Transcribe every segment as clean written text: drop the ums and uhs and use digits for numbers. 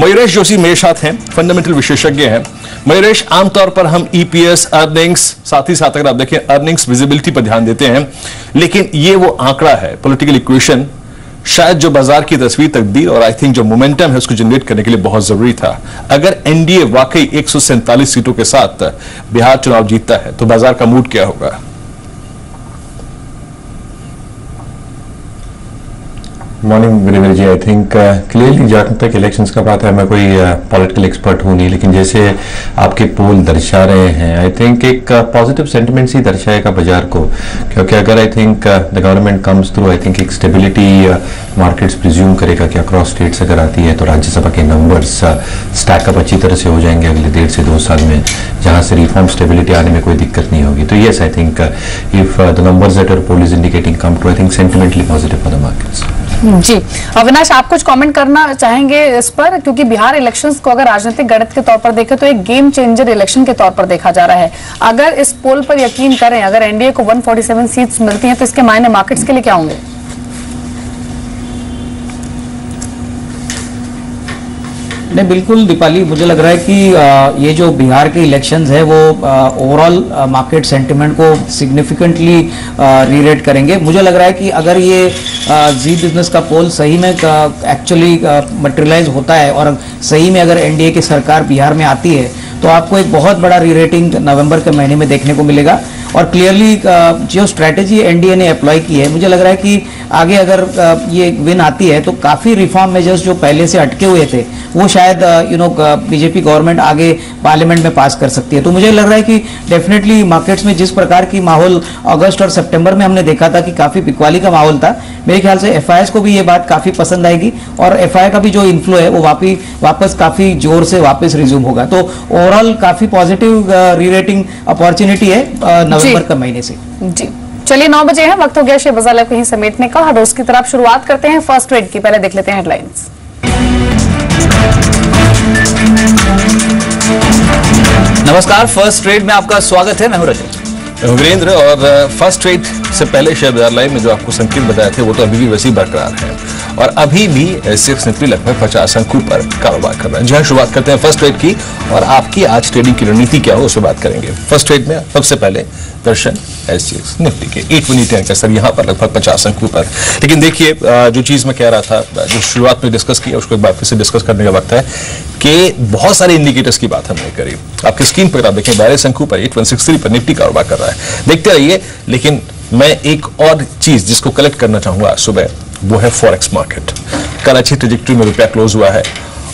मयूरेश जोशी मेरे साथ हैं, फंडामेंटल विशेषज्ञ हैं। मयूरेश, आमतौर पर हम ईपीएस, अर्निंग्स, साथ ही साथ अगर आप देखें अर्निंग्स विजिबिलिटी पर ध्यान देते हैं, लेकिन ये वो आंकड़ा है, पॉलिटिकल इक्वेशन, शायद जो बाजार की तस्वीर, तकदीर और आई थिंक जो मोमेंटम है उसको जनरेट करने के लिए बहुत जरूरी था। अगर एनडीए वाकई 147 सीटों के साथ बिहार चुनाव जीतता है तो बाजार का मूड क्या होगा? Morning Virendra ji, I think clearly जहां तक इलेक्शंस का बात है, मैं कोई पॉलिटिकल एक्सपर्ट हूं नहीं, लेकिन जैसे आपके पोल दर्शा रहे हैं, आई थिंक एक पॉजिटिव सेंटिमेंट्स ही दर्शाएगा बाजार को, क्योंकि अगर I think the government comes through, I think एक स्टेबिलिटी मार्केट्स प्रिज्यूम करेगा कि अक्रॉस स्टेट्स अगर आती है तो राज्यसभा के नंबर्स स्टैकअप अच्छी तरह से हो जाएंगे अगले 1.5 से 2 साल में, जहां से रिफॉर्म स्टेबिलिटी आने में कोई दिक्कत नहीं होगी। तो yes, I think if the numbers that our poll is indicating come true, I think sentimentally positive for the markets. जी अविनाश, आप कुछ कमेंट करना चाहेंगे इस पर, क्योंकि बिहार इलेक्शंस को अगर राजनीतिक गणित के तौर पर देखें तो एक गेम चेंजर इलेक्शन के तौर पर देखा जा रहा है। अगर इस पोल पर यकीन करें, अगर एनडीए को 147 सीट्स मिलती हैं तो इसके मायने मार्केट्स के लिए क्या होंगे? नहीं, बिल्कुल दीपाली, मुझे लग रहा है कि ये जो बिहार के इलेक्शंस है वो ओवरऑल मार्केट सेंटिमेंट को सिग्निफिकेंटली रीरेट करेंगे। मुझे लग रहा है कि अगर ये जी बिजनेस का पोल सही में एक्चुअली मटेरियलाइज होता है और सही में अगर एनडीए की सरकार बिहार में आती है तो आपको एक बहुत बड़ा रीरेटिंग नवंबर के महीने में देखने को मिलेगा। और क्लियरली जो स्ट्रैटेजी एनडीए ने अप्लाई की है, मुझे लग रहा है कि आगे अगर ये विन आती है तो काफ़ी रिफॉर्म मेजर्स जो पहले से अटके हुए थे वो शायद बीजेपी गवर्नमेंट आगे पार्लियामेंट में पास कर सकती है। तो मुझे लग रहा है कि डेफिनेटली मार्केट्स में जिस प्रकार की माहौल अगस्त और सितंबर में हमने देखा था कि काफ़ी बिकवाली का माहौल था, मेरे ख्याल से एफआईएस को भी ये बात काफ़ी पसंद आएगी और एफआई का भी जो इन्फ्लो है वो वापस काफ़ी जोर से वापस रिज्यूम होगा। तो ओवरऑल काफ़ी पॉजिटिव रीरेटिंग अपॉर्चुनिटी है नवंबर का महीने से। जी चलिए, 9 बजे है, वक्त हो गया शेयर बाजार को यहीं समेटने का। हर रोज की तरफ शुरुआत करते हैं फर्स्ट ट्रेड की। पहले देख लेते हैं हेडलाइंस। नमस्कार, फर्स्ट ट्रेड में आपका स्वागत है। मैं हूं रजत वीरेंद्र, और फर्स्ट ट्रेड से पहले शेयर बाजार लाइव में जो आपको संकेत बताए थे वो तो अभी भी वैसे ही बरकरार है और अभी भी एसएक्स निफ्टी लगभग 50 अंकों पर कारोबार कर रहा है। जहां शुरुआत करते हैं फर्स्ट ट्रेड की, और आपकी आज ट्रेडिंग की रणनीति क्या हो उस पर बात करेंगे। फर्स्ट ट्रेड में सबसे पहले दर्शन एसएक्स निफ्टी के 818 का सर यहाँ पर लगभग 50 अंकों पर। लेकिन देखिए, जो चीज मैं कह रहा था, जो शुरुआत में डिस्कस किया उसको एक बार फिर से डिस्कस करने का वक्त है कि बहुत सारे इंडिकेटर्स की बात हमने करी। आपकी स्क्रीन पर आप देखें 22 अंकों पर 8163 पर निफ्टी कारोबार कर रहा है, देखते रहिए। लेकिन मैं एक और चीज जिसको कलेक्ट करना चाहूंगा आज सुबह, वो है फॉरेक्स मार्केट। कल अच्छी ट्रेजेक्टरी में रुपया क्लोज हुआ है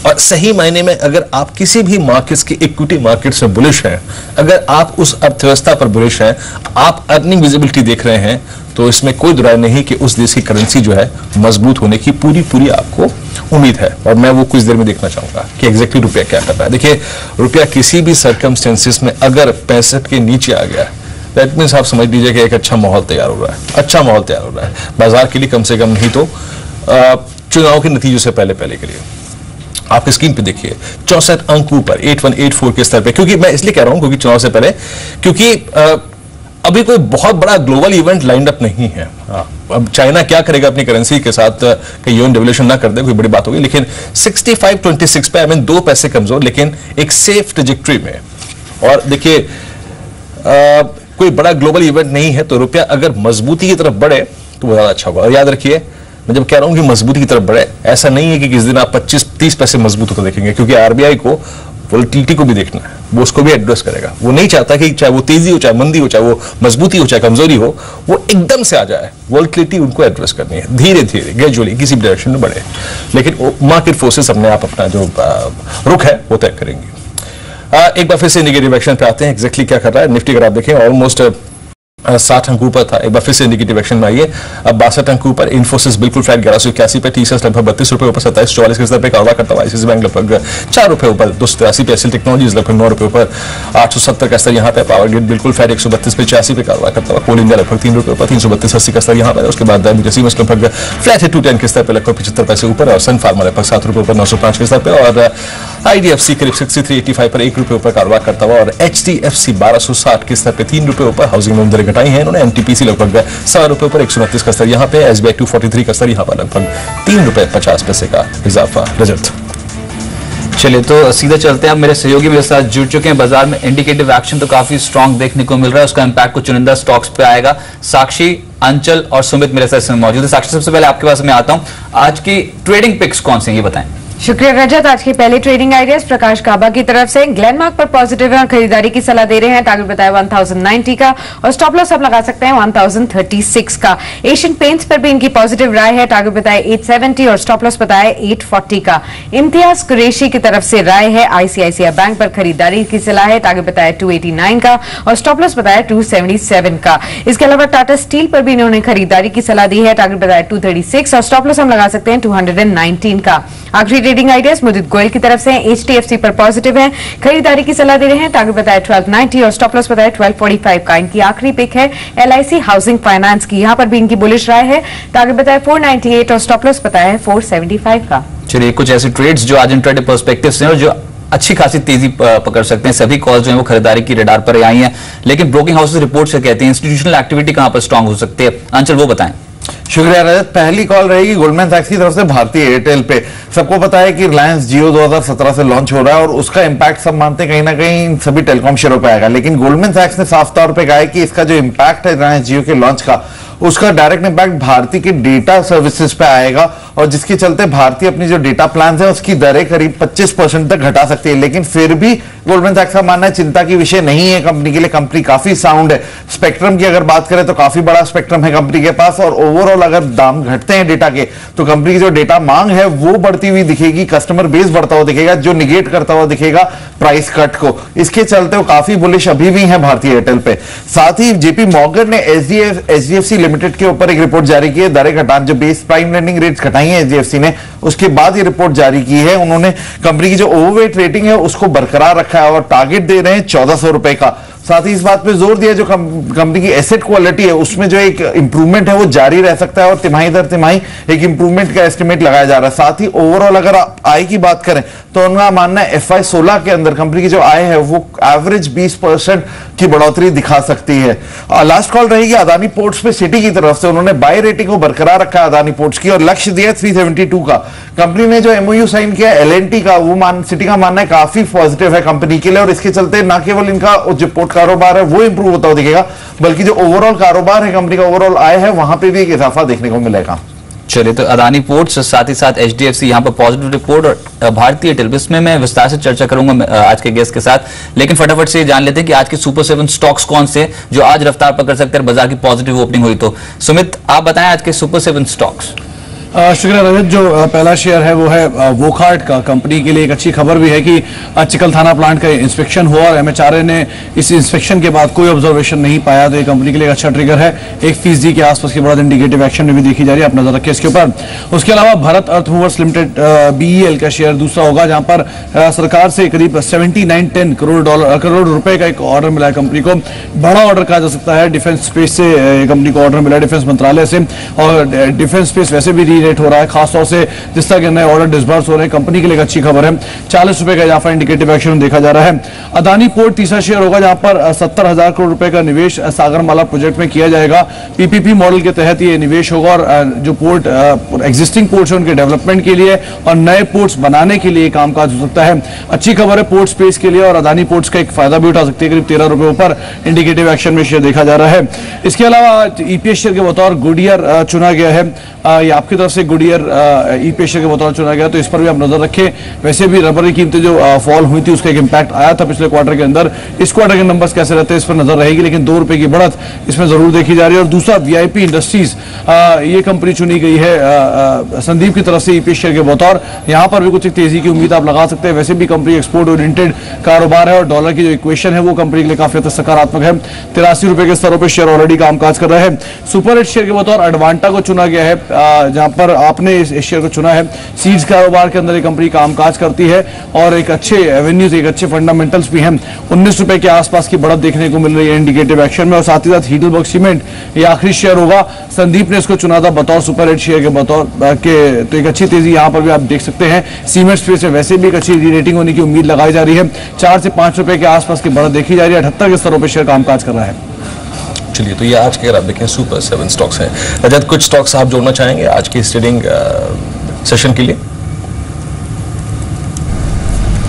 और सही मायने में अगर आप किसी भी मार्केट्स की इक्विटी मार्केट्स में बुलिश हैं, अगर आप उस अर्थव्यवस्था पर बुलिश हैं, आप अर्निंग विजिबिलिटी देख रहे हैं, तो इसमें कोई दुराय नहीं कि उस देश की करेंसी जो है मजबूत होने की पूरी आपको उम्मीद है। और मैं वो कुछ देर में देखना चाहूंगा कि एग्जैक्टली रुपया क्या कर रहा है। देखिए, रुपया किसी भी सर्कमस्टेंसेस में अगर 65 के नीचे आ गया, दैट मीन्स आप समझ लीजिए कि एक अच्छा माहौल तैयार हो रहा है, अच्छा माहौल तैयार हो रहा है बाजार के लिए, कम से कम नहीं तो चुनाव के नतीजों से पहले के लिए। आपकी स्क्रीन पे देखिए 64 अंकों पर 8184 के स्तर पे, क्योंकि मैं इसलिए कह रहा हूं क्योंकि चुनाव से पहले, क्योंकि अभी कोई बहुत बड़ा ग्लोबल इवेंट लाइंड अप नहीं है। अब चाइना क्या करेगा अपनी करेंसी के साथ, कि यूएन डेवल्यूशन ना कर दे, कोई बड़ी बात होगी। लेकिन 6526 पे, आई मीन 2 पैसे कमजोर, लेकिन एक सेफ ट्रेजेक्टरी में। और देखिए, कोई बड़ा ग्लोबल इवेंट नहीं है, तो रुपया अगर मजबूती की तरफ बढ़े तो वो ज्यादा अच्छा होगा। और याद रखिए, मैं जब कह रहा हूं कि मजबूती की तरफ बढ़े, ऐसा नहीं है कि किस दिन आप 25-30 पैसे मजबूत होकर देखेंगे, क्योंकि आरबीआई को वोलेटिलिटी को भी देखना है, वो उसको भी एड्रेस करेगा। वो नहीं चाहता कि चाहे वो तेजी हो, चाहे मंदी हो, चाहे वो मजबूती हो, चाहे कमजोरी हो, वो एकदम से आ जाए। वोलेटिलिटी उनको एड्रेस करनी है, धीरे धीरे ग्रेजुअली किसी भी डायरेक्शन में बढ़े, लेकिन मार्केट फोर्सेस अपने आप अपना जो रुख है वो तय करेंगे। एक बार फिर से इंडिकेटिव एक्शन पे आते हैं। एग्जैक्टली क्या कर रहा है निफ्टी, अगर आप देखें ऑलमोस्ट 60 अंकों पर था, एक बार फिर से इंडिकेटिव एक्शन में आइए। अब 62 अंकों पर, इन्फोसिस बिल्कुल फ्लैट 1181 पे, टीसीएस लगभग 32 रुपए ऊपर 2744 के स्तर पे कारोबार करता हुआ, आईसीआईसीआई बैंक लगभग 4 रुपए ऊपर 283 पे, एसएल टेक्नोलॉजीज लगभग 9 रुपए ऊपर 870 का स्तर यहाँ पे, पावर ग्रिड बिल्कुल फ्लैट 132 पे 86 पे कारोबार करता हुआ, कोल इंडिया लगभग 3 रुपए ऊपर 332.80 का स्तर यहाँ पर। उसके बाद बीटीसीएस लगभग फ्लैट है 210 के स्तर पे लगभग 75 पैसे ऊपर, और सन फार्मा लगभग 7 रुपए ऊपर 905 के स्तर पे, और आईडीएफसी करीब 6385 पर 1 रुपए ऊपर कारोबार करता हुआ, और एचडीएफसी 1260 के स्तर पे 3 रुपए ऊपर। हाउसिंग लोन दरें घटाई है इन्होंने, एनटीपीसी लगभग 7 रुपए ऊपर 129 का स्तर यहाँ पे, एसबीआई 243 का स्तर यहाँ पर लगभग 3 रुपए 50 पैसे का इजाफा। रजत, चलिए तो सीधा चलते हैं। अब मेरे सहयोगी मेरे साथ जुड़ चुके हैं। बाजार में इंडिकेटिव एक्शन तो काफी स्ट्रांग देखने को मिल रहा है, उसका इंपैक्ट कुछ चुनिंदा स्टॉक्स पे आएगा। साक्षी, अंचल और सुमित मेरे साथ मौजूद है। साक्षी, सबसे पहले आपके पास मैं आता हूं, आज की ट्रेडिंग पिक्स कौन से हैं ये बताएं। शुक्रिया रजत। आज के पहले ट्रेडिंग आइडियाज प्रकाश काबा की तरफ से ग्लेनमार्क पर पॉजिटिव है, खरीदारी की सलाह दे रहे हैं। टारगेट बताया 1090 का और स्टॉप लॉस आप लगा सकते हैं 1036 का। एशियन पेंट्स पर भी इनकी पॉजिटिव राय है, टारगेट बताया 870 और स्टॉप लॉस बताया 840 का। इम्तियाज कुरैशी की तरफ से राय है, आईसीआईसीआई बैंक पर खरीदारी की सलाह है, टारगेट बताया 289 का और स्टॉप लॉस बताया 277 का। इसके अलावा टाटा स्टील पर भी इन्होंने खरीदारी की सलाह दी है, टारगेट बताया 236 और स्टॉप लॉस हम लगा सकते हैं 219 का। आखिरी ट्रेडिंग आइडियाज मुदित गोयल की तरफ से एचडीएफसी पर पॉजिटिव है, खरीदारी की सलाह दे रहे हैं, टारगेट बताया 1290 और स्टॉप लॉस बताया 1245 का। इनकी आखिरी पिक है एलआईसी हाउसिंग फाइनेंस की, यहां पर भी इनकी बुलिश राय है, टारगेट बताया 498 और स्टॉप लॉस बताया है 475 का। चलिए, कुछ ऐसे ट्रेड्स जो आज इंट्राडे पर्सपेक्टिव से और जो अच्छी खासी तेजी पकड़ सकते हैं। सभी कॉल्स जो है वो खरीदारी की रडार पर आई हैं, लेकिन ब्रोकिंग हाउसेस रिपोर्ट से कहते हैं इंस्टीट्यूशनल एक्टिविटी कहां पर स्ट्रांग हो सकती है। अंचल, वो बताएं। शुक्रिया रजत। पहली कॉल रहेगी गोल्डमैन सैक्स की तरफ से भारतीय एयरटेल पे। सबको पता है कि रिलायंस जियो 2017 से लॉन्च हो रहा है और उसका इंपैक्ट सब मानते हैं कहीं ना कहीं सभी टेलीकॉम शेयरों पे आएगा, लेकिन गोल्डमैन सैक्स ने साफ तौर पे कहा है कि इसका जो इंपैक्ट है रिलायंस जियो के लॉन्च का, उसका डायरेक्ट इंपैक्ट भारती के डेटा सर्विसेज पे आएगा और जिसके चलते भारतीय अपनी जो डेटा प्लान है उसकी दरें करीब 25% तक घटा सकती है। लेकिन फिर भी गोल्डमैन सैक्स का मानना है चिंता की विषय नहीं है कंपनी के लिए, कंपनी काफी साउंड है। स्पेक्ट्रम की अगर बात करें तो काफी बड़ा स्पेक्ट्रम है कंपनी के पास और ओवरऑल अगर दाम घटते हैं डेटा के तो कंपनी की जो डेटा मांग है वो बढ़ती हुई दिखेगी, कस्टमर बेस बढ़ता हुआ दिखेगा, जो निगेट करता हुआ दिखेगा प्राइस कट को। इसके चलते वो काफी बुलिश अभी भी है भारतीय एयरटेल पे। साथ ही जेपी मॉर्गन ने एचडीएफसी लिमिटेड के ऊपर एक रिपोर्ट जारी की है, दरें घटान जो बेस प्राइम लेंडिंग रेट्स घटाई है एचडीएफसी ने, उसके बाद ये रिपोर्ट जारी की है। उन्होंने कंपनी की जो ओवरवेट रेटिंग है उसको बरकरार रखा है और टारगेट दे रहे हैं 1400 रुपए का। साथ ही इस बात पे जोर दिया जो कंपनी की एसेट क्वालिटी है उसमें जो एक इंप्रूवमेंट है वो जारी रह सकता है और तिमाही दर तिमाही एक इंप्रूवमेंट का एस्टिमेट लगाया जा रहा है। साथ ही ओवरऑल अगर आप आय की बात करें तो उनका मानना है FY16 के अंदर कंपनी की जो आय है वो एवरेज 20% की बढ़ोतरी दिखा सकती है। लास्ट कॉल रहेगी अदानी पोर्ट्स पे सिटी की तरफ से। उन्होंने बाय रेटिंग को बरकरार रखा है अदानी पोर्ट्स की और लक्ष्य दिया 372 का। कंपनी ने जो MOU साइन किया LNT का, वो सिटी का मानना है काफी पॉजिटिव है कंपनी के लिए और इसके चलते न केवल इनका जो पोर्ट कारोबार है वो इंप्रूव होता हुआ दिखेगा बल्कि जो ओवरऑल कारोबार है कंपनी का, ओवरऑल आय है वहां पे भी एक इजाफा देखने को मिलेगा। चलिए, तो अदानी पोर्ट्स साथ ही साथ एचडीएफसी यहाँ पर पॉजिटिव रिपोर्ट और भारतीय एयरटेल, इसमें मैं विस्तार से चर्चा करूंगा आज के गेस्ट के साथ, लेकिन फटाफट से जान लेते हैं कि आज के सुपर 7 स्टॉक्स कौन से जो आज रफ्तार पकड़ सकते हैं बाजार की पॉजिटिव ओपनिंग हुई तो। सुमित, आप बताएं आज के सुपर 7 स्टॉक्स। शुक्रिया रजत। जो पहला शेयर है वो है वोकहार्ट का। कंपनी के लिए एक अच्छी खबर भी है कि चिकल थाना प्लांट का इंस्पेक्शन हुआ और MHRA ने इस इंस्पेक्शन के बाद कोई ऑब्जर्वेशन नहीं पाया, तो ये कंपनी के लिए एक अच्छा ट्रिगर है। 1% के आसपास की बढ़त इंडिकेटिव एक्शन में भी देखी जा रही है, आप नजर रखिए इसके ऊपर। उसके अलावा भारत अर्थ मूवर्स लिमिटेड BEL का शेयर दूसरा होगा, जहां पर सरकार से करीब 79-10 करोड़ रुपए का एक ऑर्डर मिला है कंपनी को। बड़ा ऑर्डर कहा जा सकता है, डिफेंस स्पेस से कंपनी को ऑर्डर मिला, डिफेंस मंत्रालय से, और डिफेंस स्पेस वैसे भी रेट हो रहा है, खासतौर से जिस तरह के नए ऑर्डर डिस्बर्स हो रहे हैं। कंपनी के लिए एक अच्छी खबर है, 40 रुपए का इजाफा इंडिकेटिव एक्शन देखा जा रहा है। अदानी पोर्ट तीसरा शेयर होगा, जहां पर 70,000 करोड़ रुपए का निवेश सागरमाला प्रोजेक्ट में किया जाएगा। PPP मॉडल के तहत ये निवेश होगा और जो पोर्ट एग्जिस्टिंग पोर्ट्स है उनके डेवलपमेंट के लिए और नए पोर्ट्स बनाने के लिए कामकाज हो सकता है। अच्छी खबर है पोर्ट स्पेस के लिए और अदानी पोर्ट्स का एक फायदा भी उठा सकती है। करीब 13 रुपए ऊपर इंडिकेटिव एक्शन में शेयर देखा जा रहा है। इसके अलावा EPS शेयर के बतौर गुडियर चुना गया है, ये आपकी तरफ से गुडियर EPS शेयर के बतौर चुना गया, तो इस पर भी आप नजर रखें। वैसे भी रबर की कीमतें जो फॉल हुई थी उसका एक इंपैक्ट आया था पिछले क्वार्टर के अंदर। इस क्वार्टर के नंबर्स कैसे रहते हैं इस पर नजर रहेगी, लेकिन 2 रुपए की बढ़त इसमें जरूर देखी जा रही है। और दूसरा VIP इंडस्ट्रीज, ये कंपनी चुनी गई है संदीप की तरफ से EPS शेयर के बतौर। यहां पर भी कुछ तेजी की उम्मीद आप लगा सकते हैं। वैसे भी कंपनी एक्सपोर्ट ओरिएंटेड कारोबार है और डॉलर की जो इक्वेशन है वो कंपनी के लिए काफी सकारात्मक है। 83 रुपए के स्तरों पर शेयर ऑलरेडी कामकाज कर रहा है। सुपर 8 शेयर के बतौर एडवांटा को चुना गया है, जहां पर आपने इस शेयर को चुना है। सीड्स कारोबार के अंदर ये कंपनी कामकाज करती है और एक अच्छे एवेन्यूज, एक अच्छे फंडामेंटल्स भी हैं। 19 रुपए के आसपास की बढ़त देखने को मिल रही है इंडिकेटिव एक्शन में। और साथ ही साथ हीडलबर्ग सीमेंट ये आखिरी शेयर होगा, संदीप ने इसको चुना था बतौर सुपर 8 शेयर के बतौर के, तो एक अच्छी तेजी यहां पर भी आप देख सकते हैं। सीमेंट स्पेस में वैसे भी एक अच्छी री रेटिंग होने की उम्मीद लगाई जा रही है। 4 से 5 रुपए के आसपास की बढ़त देखी जा रही है। 78 के स्तरों पर शेयर कामकाज कर रहा है। चलिए, तो ये आज के अगर आप देखें सुपर 7 स्टॉक्स हैं। रजत, कुछ स्टॉक्स आप जोड़ना चाहेंगे आज की ट्रेडिंग सेशन के लिए?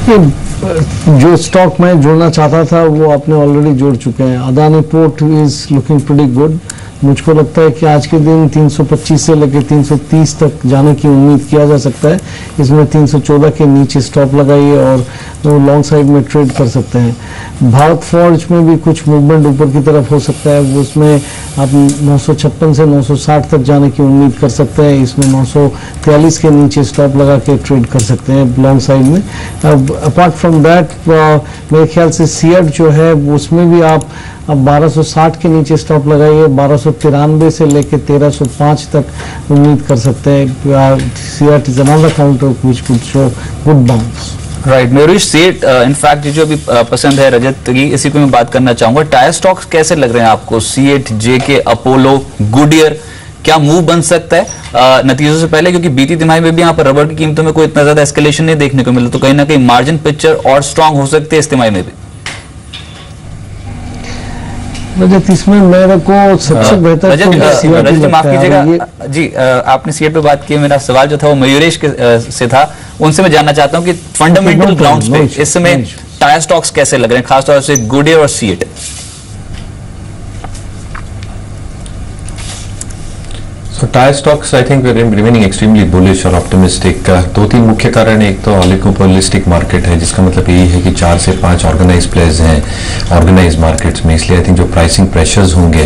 देखिए, जो स्टॉक मैं जोड़ना चाहता था वो आपने ऑलरेडी जोड़ चुके हैं। Adani port is looking pretty good. मुझको लगता है कि आज के दिन 325 से लेकर 330 तक जाने की उम्मीद किया जा सकता है। इसमें 314 के नीचे स्टॉप लगाइए और वो लॉन्ग साइड में ट्रेड कर सकते हैं। भारत फॉर्ज में भी कुछ मूवमेंट ऊपर की तरफ हो सकता है, वो उसमें आप 956 से 960 तक जाने की उम्मीद कर सकते हैं। इसमें 943 के नीचे स्टॉप लगा के ट्रेड कर सकते हैं लॉन्ग साइड में। अपार्ट फ्रॉम दैट मेरे ख्याल से सीएट जो है उसमें भी आप अब 1260 के नीचे स्टॉप लगाइए। 1293 से लेकर 1305 तक उम्मीद कर सकते हैं। CEAT is another counter which could show good bounce. Right मेरुश सीएट इनफैक्ट जो अभी पसंद है रजत की, इसी को मैं बात करना चाहूंगा। टायर स्टॉक्स कैसे लग रहे हैं आपको? सीएट, जेके, अपोलो, गुडियर, क्या मूव बन सकता है नतीजों से पहले? क्योंकि बीती तिमाही में भी यहाँ पर रबर की कीमतों में कोई इतना ज्यादा एस्केलेशन नहीं देखने को मिला, तो कहीं ना कहीं मार्जिन पिक्चर और स्ट्रांग हो सकते हैं इस तिमाही में भी। रजत, इसमें मेरे को सबसे बेहतर रजत माफ कीजिएगा जी, आपने सीएट पे बात की, मेरा सवाल जो था वो मयूरेश से था। उनसे मैं जानना चाहता हूँ कि फंडामेंटल ग्राउंड्स पे इस समय टायर स्टॉक्स कैसे लग रहे हैं, खासतौर से गुडियर और CEAT? So tire stocks, I think we're remaining extremely bullish और optimistic. दो तीन मुख्य कारण है। एक तो oligopolistic market है, जिसका मतलब यही है कि 4 से 5 ऑर्गेनाइज प्लेयर्स हैं ऑर्गेनाइज मार्केट्स में, इसलिए आई थिंक जो प्राइसिंग प्रेशर्स होंगे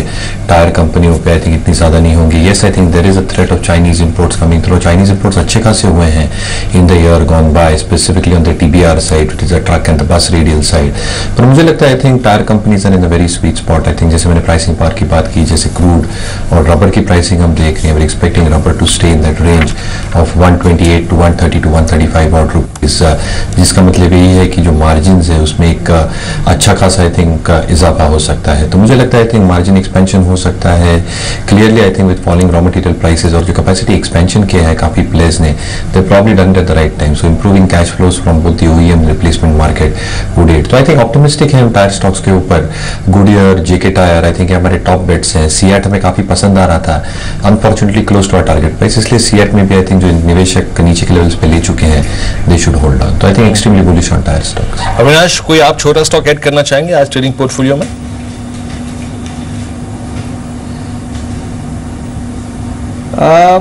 टायर कंपनियों पे आई थिंक इतनी ज़्यादा नहीं होंगी। Yes, I think there is a threat of Chinese imports coming through. Chinese imports अच्छे खासे हुए हैं in the year gone by, specifically on the TBR side, which is a truck and the bus radial side. पर मुझे लगता है I think tyre companies are in a very sweet spot. I think जैसे मैंने pricing power की बात की, जैसे क्रूड और रबर की प्राइसिंग हम देख we're expecting rubber to stay in that range of 128 to 130 to 135 odd rupees, जिसका मतलब यही है कि जो मार्जिन्स है उसमें एक अच्छा खासा आई थिंक इजाफा हो सकता है। तो मुझे लगता है आई थिंक मार्जिन एक्सपेंशन हो सकता है clearly. I think with falling raw material prices और जो कैपेसिटी एक्सपेंशन किया है काफी प्लेयर्स ने, they probably done at the right time. So improving cash flows from both the OEM replacement market Goodyear. तो आई थिंक ऑप्टिमिस्टिक है हम tyre stocks के ऊपर। Goodyear, JK Tyre I think हमारे टॉप बेट्स हैं। सीएट हमें काफी पसंद आ रहा था, unfortunately close to our target price, इसलिए सीएट में भी आई थिंक जो निवेशक नीचे के लेवल्स पे ले चुके हैं दे शुड होल्ड ऑन। तो आई think extremely bullish on tyre stocks. Avinash, कोई आप छोटा स्टॉक ऐड करना चाहेंगे आज ट्रेडिंग पोर्टफोलियो में?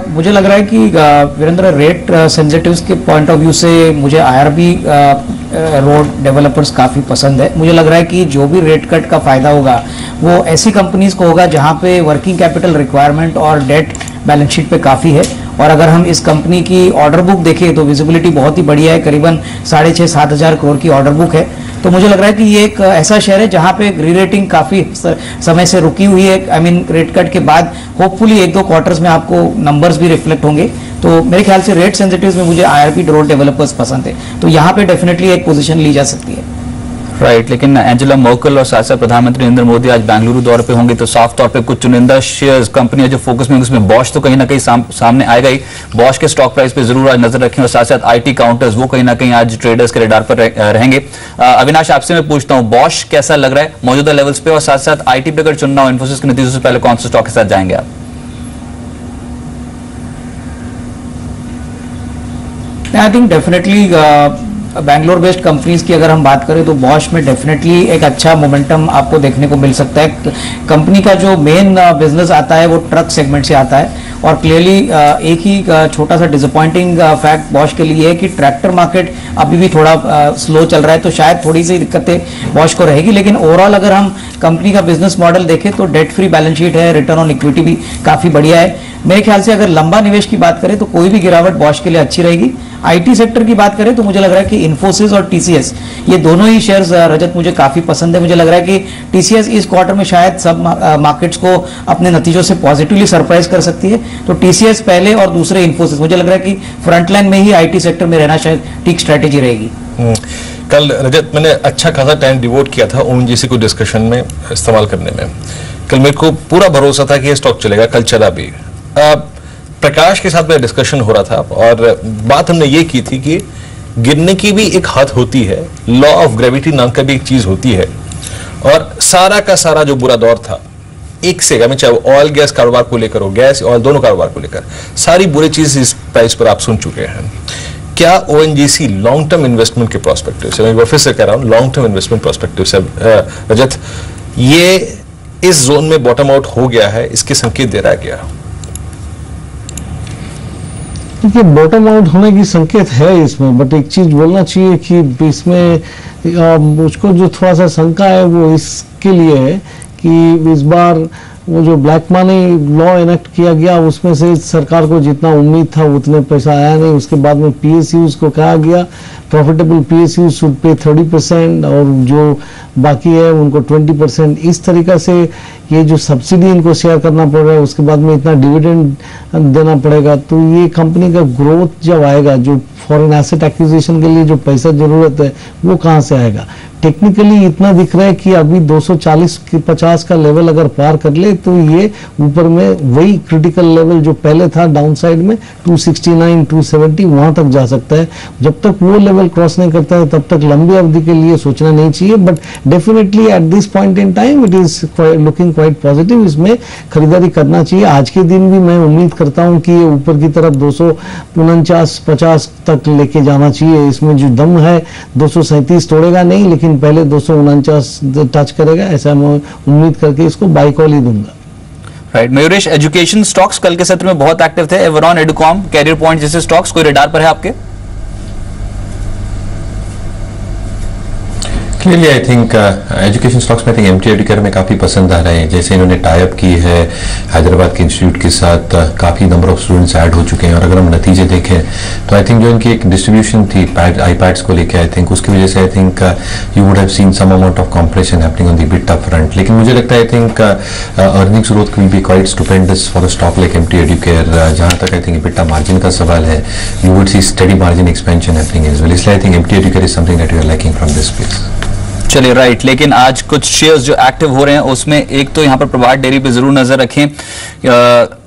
मुझे लग रहा है कि वीरेंद्र रेट सेंसिटिव्स के पॉइंट ऑफ व्यू से मुझे IRB रोड डेवलपर्स काफ़ी पसंद है। मुझे लग रहा है कि जो भी रेट कट का फ़ायदा होगा वो ऐसी कंपनीज को होगा जहां पे वर्किंग कैपिटल रिक्वायरमेंट और डेट बैलेंस शीट पे काफ़ी है। और अगर हम इस कंपनी की ऑर्डर बुक देखें तो विजिबिलिटी बहुत ही बढ़िया है, करीबन 6,500-7 हज़ार करोड़ की ऑर्डर बुक है। तो मुझे लग रहा है कि ये एक ऐसा शेयर है जहां पे री-रेटिंग काफ़ी समय से रुकी हुई है। आई मीन रेट कट के बाद होपफुली 1-2 क्वार्टर्स में आपको नंबर्स भी रिफ्लेक्ट होंगे। तो मेरे ख्याल से रेट सेंसिटिव्स में मुझे IRB रोड डेवलपर्स पसंद है, तो यहाँ पे डेफिनेटली एक पोजीशन ली जा सकती है। राइट, लेकिन एंजेला मर्केल और साथ साथ प्रधानमंत्री नरेंद्र मोदी आज बेंगलुरु दौरे पे होंगे, तो साफ तौर पे कुछ चुनिंदा शेयर्स कंपनियां जो फोकस में होंगी उसमें बॉश तो कहीं ना कहीं सामने आएगा ही। बॉश के स्टॉक प्राइस पे जरूर आज नजर रखें और साथ साथ IT काउंटर्स वो कहीं ना कहीं आज ट्रेडर्स के रडार पर रहेंगे। अविनाश, आपसे मैं पूछता हूँ बॉश कैसा लग रहा है मौजूदा लेवल्स पे, और साथ साथ IT पे अगर चुनना हो इन्फोसिस के नतीजों से पहले कौन से स्टॉक के साथ जाएंगे आप? I think definitely Bangalore based companies की अगर हम बात करें तो बॉश में डेफिनेटली एक अच्छा मोमेंटम आपको देखने को मिल सकता है। कंपनी का जो मेन बिजनेस आता है वो ट्रक सेगमेंट से आता है और क्लियरली एक ही छोटा सा डिसअपॉइंटिंग फैक्ट बॉश के लिए है कि ट्रैक्टर मार्केट अभी भी थोड़ा स्लो चल रहा है, तो शायद थोड़ी सी दिक्कतें बॉश को रहेगी। लेकिन ओवरऑल अगर हम कंपनी का बिजनेस मॉडल देखें तो डेट फ्री बैलेंस शीट है, रिटर्न ऑन इक्विटी भी काफ़ी बढ़िया है। मेरे ख्याल से अगर लंबा निवेश की बात करें तो कोई भी गिरावट बॉश के लिए अच्छी रहेगी। IT सेक्टर की बात करें तो मुझे लग रहा है कि इन्फोसिस और TCS ये दोनों ही शेयर्स रजत मुझे काफ़ी पसंद है। मुझे लग रहा है कि TCS इस क्वार्टर में शायद सब मार्केट्स को अपने नतीजों से पॉजिटिवली सरप्राइज कर सकती है। तो TCS पहले और दूसरे इन्फोसिस, मुझे लग रहा है कि फ्रंटलाइन में ही IT सेक्टर में रहना शायद ठीक स्ट्रैटेजी रहेगी। कल रजत मैंने अच्छा खासा टाइम डिवोट किया था ONGC को डिस्कशन में इस्तेमाल करने में। कल मेरे को पूरा भरोसा था कि ये स्टॉक चलेगा, कल चला भी। प्रकाश के साथ मेरा डिस्कशन हो रहा था और बात हमने ये की थी कि गिरने की भी एक हद होती है, लॉ ऑफ ग्रेविटी नाम का भी एक चीज होती है। और सारा का सारा जो बुरा दौर था एक से, चाहे वो ऑयल गैस कारोबार को लेकर हो, गैस ऑयल दोनों कारोबार को लेकर, सारी बुरी चीज इस प्राइस पर आप सुन चुके हैं। क्या ओएनजीसी लॉन्ग टर्म इन्वेस्टमेंट के प्रोस्पेक्टिव से, मैं एक बार फिर से कह रहा हूं, लॉन्ग टर्म इन्वेस्टमेंट प्रोस्पेक्टिव से रजत, ये इस जोन में बॉटम आउट हो गया है, इसके संकेत दे रहा है क्या? देखिए, बॉटम आउट होने की संकेत है इसमें, बट एक चीज बोलना चाहिए कि इसमें मुझको जो थोड़ा सा शंका है वो इसके लिए है कि इस बार वो जो ब्लैक मनी लॉ इनेक्ट किया गया उसमें से सरकार को जितना उम्मीद था उतने पैसा आया नहीं। उसके बाद में पीएसयूज को कहा गया प्रॉफिटेबल पीएसयूज शुड पे 30% और जो बाकी है उनको 20%। इस तरीका से ये जो सब्सिडी इनको शेयर करना पड़ रहा है, उसके बाद में इतना डिविडेंड देना पड़ेगा, तो ये कंपनी का ग्रोथ जब आएगा, जो फॉरेन एसेट एक्विजिशन के लिए जो पैसा जरूरत है वो कहाँ से आएगा? टेक्निकली इतना दिख रहा है कि अभी 240-50 का लेवल अगर पार कर ले तो ये ऊपर में वही क्रिटिकल लेवल जो पहले था डाउन साइड में 269, 270 वहां तक जा सकता है। जब तक वो लेवल क्रॉस नहीं करता है तब तक लंबी अवधि के लिए सोचना नहीं चाहिए, but definitely at this point in time it is looking quite positive. इसमें खरीदारी करना चाहिए। आज के दिन भी मैं उम्मीद करता हूं कि ये ऊपर की तरफ 249-50 तक लेके जाना चाहिए। इसमें जो दम है 237 तोड़ेगा नहीं, लेकिन पहले 249 टच करेगा, ऐसा मैं उम्मीद करके इसको बाय कॉल ही दूंगा। राइट मयूरेश, एजुकेशन स्टॉक्स कल के सत्र में बहुत एक्टिव थे। एवरॉन, एडुकॉम, कैरियर पॉइंट जैसे स्टॉक्स कोई रडार पर है आपके? Clearly I think education stocks में आई थिंक एमटीआई में काफ़ी पसंद आ रहे हैं। जैसे इन्होंने टाइप की है हैदराबाद के इंस्टीट्यूट के साथ, काफ़ी नंबर ऑफ स्टूडेंट्स ऐड हो चुके हैं, और अगर हम नतीजे देखें तो आई थिंक जो इनकी एक डिस्ट्रीब्यूशन थी आईपैड्स को लेकर, आई थिंक उसकी वजह से I think you would have seen some amount of compression happening on the EBITDA front. लेकिन मुझे लगता है I think earnings growth will be quite stupendous for a stock like MTI Educare. जहाँ तक I think EBITDA margin का सवाल है, you would see steady margin expansion happening as well. इसलिए I think MTI Educare is something that we are liking from this space. चलिए right, लेकिन आज कुछ शेयर्स जो एक्टिव हो रहे हैं उसमें एक तो यहाँ पर प्रभात डेयरी पे जरूर नजर रखें,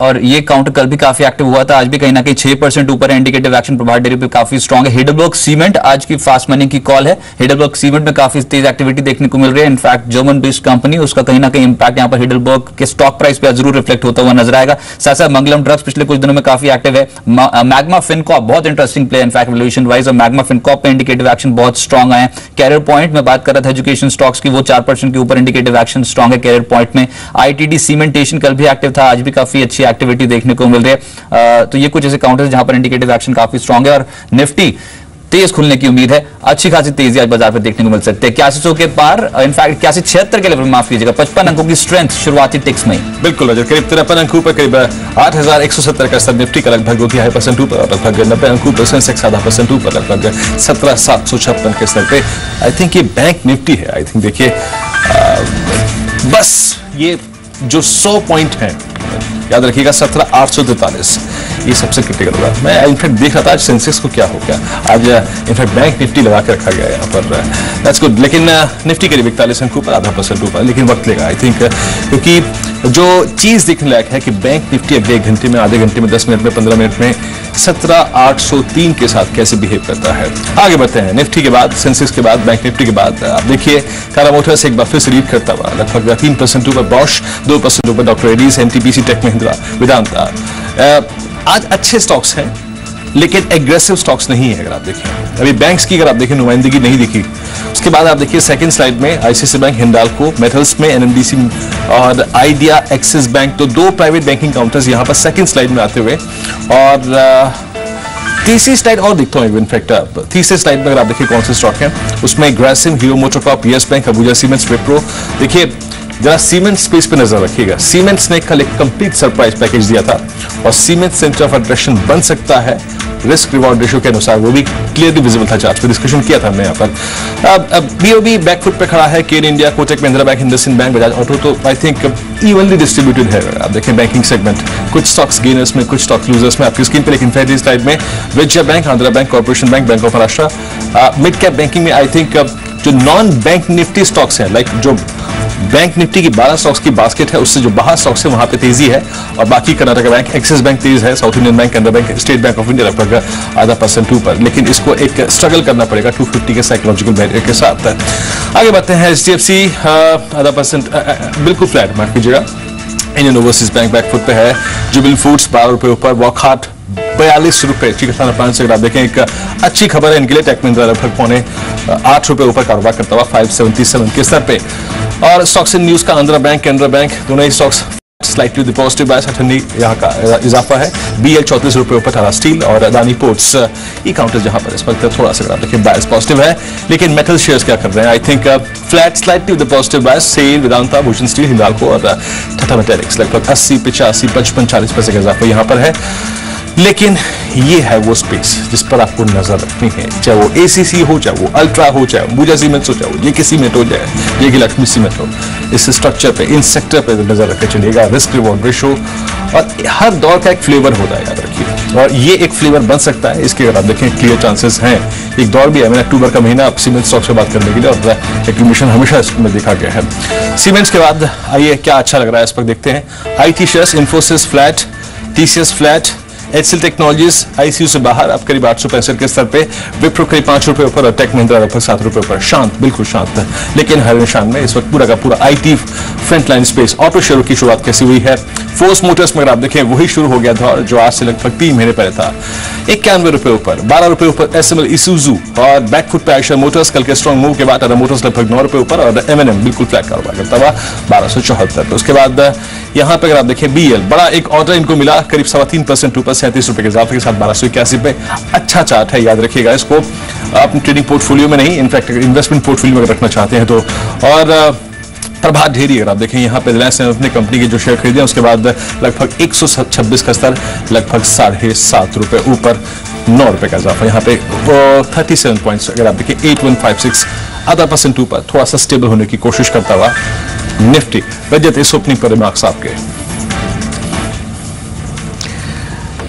और ये काउंटर कल भी काफी एक्टिव हुआ था, आज भी कहीं ना कहीं 6% ऊपर है। इंडिकेटिव एक्शन प्रभात डेयरी पे काफी स्ट्रांग है। हिडेलबर्ग सीमेंट आज की फास्ट मनी की कॉल है। हिडेलबर्ग सीमेंट में काफी तेज एक्टिविटी देखने को मिल रही है। इनफैक्ट जर्मन बेस्ड कंपनी, उसका कहीं ना कहीं इंपैक्ट यहाँ पर हिडेलबर्ग के स्टॉक प्राइस पे जरूर रिफ्लेक्ट होता हुआ नजर आएगा। साथ साथ मंगलम ड्रग्स पिछले कुछ दिनों में काफी एक्टिव है। मैग्मा फिनकॉर्प बहुत interesting play in fact valuation wise, और मैग्मा फिनकॉर्प पे इंडिकेटिव एक्शन बहुत स्ट्रांग आए। कैरियर पॉइंट में बात कर रहा था एजुकेशन स्टॉक्स की, वो 4% के ऊपर इंडिकेटिव एक्शन स्ट्रांग है कैरियर पॉइंट में। आईटीडी सीमेंटेशन कल भी एक्टिव था, आज भी काफी अच्छी एक्टिविटी देखने को मिल रही है। तो ये कुछ ऐसे काउंटर्स जहां पर इंडिकेटिव एक्शन काफी स्ट्रांग है, और निफ्टी तेज खुलने की उम्मीद है। अच्छी खासी तेजी आज बाजार पर देखने को मिल सकती है। 8100 के पार, इनफैक्ट 8176 के लेवल में, माफ कीजिएगा, 55 अंकों की स्ट्रेंथ शुरुआती टिक्स में। बिल्कुल रजत, करीब 53 अंकों पर करीब 8170 का स्तर। निफ्टी का लगभग 2.5% ऊपर, और लगभग 90 अंकों पर सेंसेक्स 0.5% ऊपर, लगभग 17756 के स्तर पे। आई थिंक ये बैंक निफ्टी है। आई थिंक देखिए, बस ये जो 100 पॉइंट है, याद रखिएगा 17,843, ये सबसे क्रिटिकल होगा। मैं इनफैक्ट देख रहा था आज सेंसेक्स को क्या हो गया, आज इनफैक्ट बैंक निफ्टी लगा के रखा गया यहाँ पर, दैट्स गुड। लेकिन निफ्टी करीब 41 अंकों पर, 0.5% ऊपर, लेकिन वक्त लेगा आई थिंक, क्योंकि जो चीज देखने लायक है कि बैंक निफ्टी अगले 1 घंटे में, आधे घंटे में, 10 मिनट में, 15 मिनट में 17,803 के साथ कैसे बिहेव करता है। आगे बढ़ते हैं, निफ्टी के बाद, सेंसेक्स के बाद, बैंक निफ्टी के बाद आप देखिए टाटा मोटर्स एक बार फिर से लीड करता हुआ, लगभग 3% ऊपर, बॉश 2% ऊपर, डॉक्टर रेड्डीज, एनटीपीसी, टेक महिंद्रा, वेदांता। आज अच्छे स्टॉक्स हैं लेकिन एग्रेसिव स्टॉक्स नहीं है। अगर आप देखें अभी बैंक्स की, अगर आप देखें नुमाइंदगी नहीं दिखी। उसके बाद आप देखिए सेकंड स्लाइड में आईसीआईसीआई बैंक, हिंडाल्को, मेटल्स में एनएमडीसी और आइडिया, एक्सिस बैंक, तो 2 प्राइवेट बैंकिंग काउंटर्स यहां पर सेकंड स्लाइड में आते हुए। और तीसरी स्लाइड और दिखता हूं इनफैक्ट, तीसरे स्लाइड में अगर आप देखिए कौन से स्टॉक हैं, उसमें Grasim, hero MotoCorp, yes bank, Abuja cements, Wipro. देखिए जरा सीमेंट स्पेस पे नजर रखिएगा। सीमेंट्स ने कल एक कंप्लीट सरप्राइज पैकेज दिया था, और सीमेंट सेंटर ऑफ अट्रैक्शन बन सकता है रिस्क रिवॉर्ड रेशियो के अनुसार, वो भी क्लियरली विजिबल था चार्ट पे, डिस्कशन किया था हमने यहाँ पर। बीओबी बैकफुट पे खड़ा है, Cairn India, Kotak Mahindra bank, Hindustan bank, Bajaj auto, तो आई थिंक इवनली डिस्ट्रीब्यूटेड है। आप देखें बैंकिंग सेगमेंट, कुछ स्टॉक्स गेनर्स में, कुछ स्टॉक्स लूजर्स में आपकी स्क्रीन पे। लेकिन पहली स्लाइड में Vijaya bank, Andhra bank, corporation bank, bank of Maharashtra, mid cap banking में आई थिंक जो नॉन बैंक निफ्टी स्टॉक्स हैं, लाइक जो बैंक निफ्टी की 12 स्टॉक्स की बास्केट है, उससे जो बाहर स्टॉक्स है वहां पे तेजी है। और बाकी कर्नाटका बैंक, एक्सिस बैंक तेज है, south Indian bank, Canara bank, state bank of India लगभग 0.5% ऊपर, लेकिन इसको एक स्ट्रगल करना पड़ेगा 250 के साइकोलॉजिकल बैरियर के साथ। आगे बढ़ते हैं, एचडीएफसी 0.5% बिल्कुल फ्लैट, माफ कीजिएगा। इंडियन ओवरसीज बैंक बैकफुट पे है। जुबिल फूड्स 12 रुपए ऊपर, वॉकहार्ट ₹42 चिकित्सा प्लान से अगर आप देखें, एक अच्छी खबर है इनके लिए। टेक महिंद्रा लगभग पौने ₹8 ऊपर कारोबार करता हुआ 577 के स्तर पे। और स्टॉक्स इन न्यूज का आंध्रा बैंक, कैनरा बैंक, दोनों ही स्टॉक्स स्लाइटली द पॉजिटिव बायस, 98 यहाँ का इजाफा है। BL ₹34 ऊपर, टाटा स्टील और अदानी पोर्ट्स ई काउंटर जहां पर इस वक्त थोड़ा सा देखिए बायस पॉजिटिव है। लेकिन मेटल शेयर्स क्या कर रहे हैं? I think flat slightly with positive bias. SAIL, Vedanta, Bhushan Steel, Hindalco और टाटा मेटैलिक्स लगभग 80, 85, 55, 40% का इजाफा यहाँ पर है। लेकिन ये है वो स्पेस जिस पर आपको नजर रखनी है, चाहे वो ACC हो, चाहे वो अल्ट्रा हो, चाहे अंबुजा सीमेंट्स हो, चाहे वो JK सीमेंट हो, जाए ये कि लक्ष्मी सीमेंट हो। इस स्ट्रक्चर पे, इन सेक्टर पे नजर रखकर चलिएगा। रिस्क रिवॉर्ड रेशो और हर दौर का एक फ्लेवर होता है, याद रखिए। और ये एक फ्लेवर बन सकता है, इसके अगर आप देखें क्लियर चांसेस हैं। एक दौर भी है, मैंने अक्टूबर का महीना अब सीमेंट स्टॉक से बात करने के लिए, और एक्यूमुलेशन हमेशा इसमें देखा गया है। सीमेंट्स के बाद आइए क्या अच्छा लग रहा है इस पर देखते हैं। IT shares, Infosys flat, TCS flat, HCL technologies ICU से बाहर, अब करीब 865 के स्तर पे। विप्रो करीब ₹5 ऊपर और टेक महिंद्रा लगभग ₹7 ऊपर। शांत, बिल्कुल शांत, लेकिन हर निशान में इस वक्त पूरा का पूरा IT फ्रंटलाइन स्पेस। ऑटो शेयरों की शुरुआत कैसी हुई है? फोर्स मोटर्स में अगर आप देखें, वही शुरू हो गया दौर जो आज से लगभग 3 महीने पहले था। ₹91 ऊपर, ₹12 ऊपर SML Isuzu और बैकफुट पे आयशर मोटर्स। कल के स्ट्रॉन्ग मूव के बाद टाटा मोटर्स लगभग ₹9 ऊपर और M&M बिल्कुल फ्लैट कारोबार करता हुआ 1274। उसके बाद यहाँ पे अगर आप देखें BL, बड़ा एक ऑर्डर इनको मिला करीब 3.25% ऊपर, ₹37 के इजाफे के साथ 1281 पे। अच्छा चार्ट है, याद रखिएगा इसको अपने ट्रेडिंग पोर्टफोलियो में नहीं, इनफैक्ट इन्वेस्टमेंट पोर्टफोलियो में अगर रखना चाहते हैं तो। और प्रभात ढेरी अगर आप देखें, यहाँ पे रिलायंस ने अपनी कंपनी के जो शेयर खरीदे उसके बाद लगभग 126 का स्तर, लगभग ₹7.5 ऊपर, ₹9 का इजाफा। यहाँ पे 37 पॉइंट्स अगर आप देखें, 8156, आधा % ऊपर, थोड़ा सा स्टेबल होने की कोशिश करता हुआ निफ्टी। रजत, इस ओपनिंग पर रिमार्क्स आपके?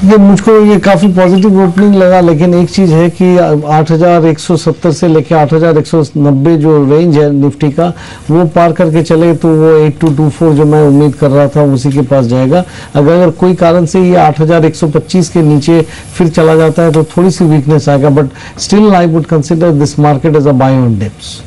ये मुझको ये काफी पॉजिटिव ओपनिंग लगा, लेकिन एक चीज है कि 8170 से लेके 8190 जो रेंज है निफ्टी का, वो पार करके चले तो वो 8224 जो मैं उम्मीद कर रहा था उसी के पास जाएगा। अगर कोई कारण से ये 8125 के नीचे फिर चला जाता है तो थोड़ी सी वीकनेस आएगा, but still I would consider this market as a buy on dips.